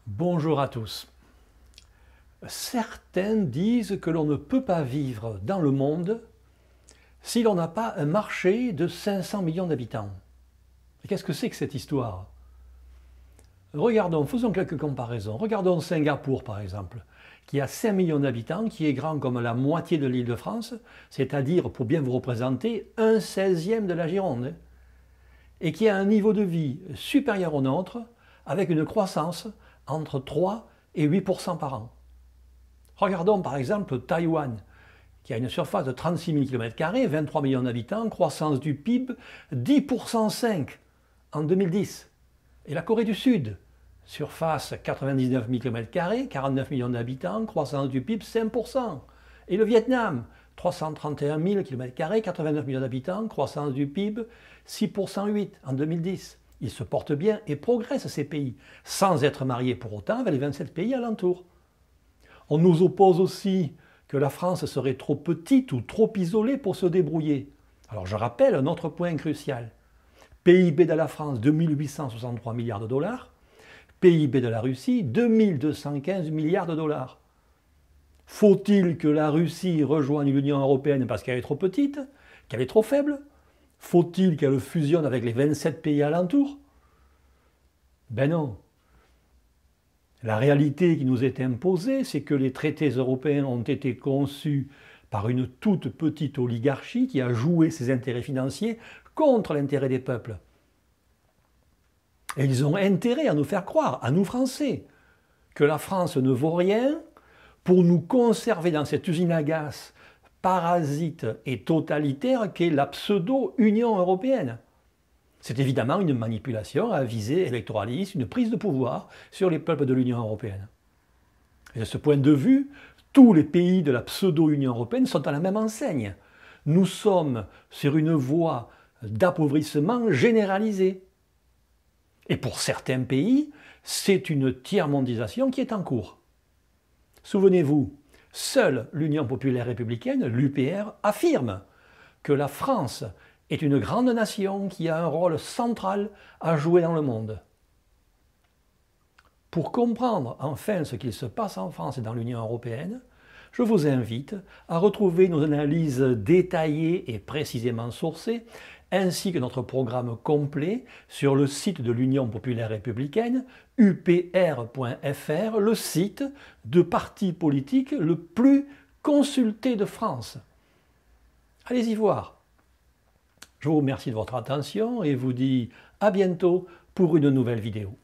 Bonjour à tous. Certains disent que l'on ne peut pas vivre dans le monde si l'on n'a pas un marché de 500 millions d'habitants. Qu'est-ce que c'est que cette histoire? Regardons, faisons quelques comparaisons. Regardons Singapour par exemple, qui a 5 millions d'habitants, qui est grand comme la moitié de l'Île-de-France, c'est-à-dire, pour bien vous représenter, 1/16e de la Gironde, et qui a un niveau de vie supérieur au nôtre, avec une croissance entre 3 et 8% par an. Regardons par exemple Taïwan, qui a une surface de 36 000 km², 23 millions d'habitants, croissance du PIB 10,5% en 2010. Et la Corée du Sud, surface 99 000 km², 49 millions d'habitants, croissance du PIB 5%. Et le Vietnam, 331 000 km², 89 millions d'habitants, croissance du PIB 6,8% en 2010. Ils se portent bien et progressent ces pays, sans être mariés pour autant avec les 27 pays alentours. On nous oppose aussi que la France serait trop petite ou trop isolée pour se débrouiller. Alors je rappelle un autre point crucial. PIB de la France, 2 863 milliards de dollars. PIB de la Russie, 2 215 milliards de dollars. Faut-il que la Russie rejoigne l'Union européenne parce qu'elle est trop petite, qu'elle est trop faible? Faut-il qu'elle fusionne avec les 27 pays alentours? Ben non. La réalité qui nous est imposée, c'est que les traités européens ont été conçus par une toute petite oligarchie qui a joué ses intérêts financiers contre l'intérêt des peuples. Et ils ont intérêt à nous faire croire, à nous Français, que la France ne vaut rien pour nous conserver dans cette usine à gaz parasite et totalitaire qu'est la pseudo-Union européenne. C'est évidemment une manipulation à visée électoraliste, une prise de pouvoir sur les peuples de l'Union européenne. Et de ce point de vue, tous les pays de la pseudo-Union européenne sont à la même enseigne. Nous sommes sur une voie d'appauvrissement généralisé. Et pour certains pays, c'est une tiers-mondisation qui est en cours. Souvenez-vous, seule l'Union populaire républicaine, l'UPR, affirme que la France est une grande nation qui a un rôle central à jouer dans le monde. Pour comprendre enfin ce qu'il se passe en France et dans l'Union européenne, je vous invite à retrouver nos analyses détaillées et précisément sourcées, ainsi que notre programme complet sur le site de l'Union populaire républicaine, upr.fr, le site de parti politique le plus consulté de France. Allez-y voir. Je vous remercie de votre attention et vous dis à bientôt pour une nouvelle vidéo.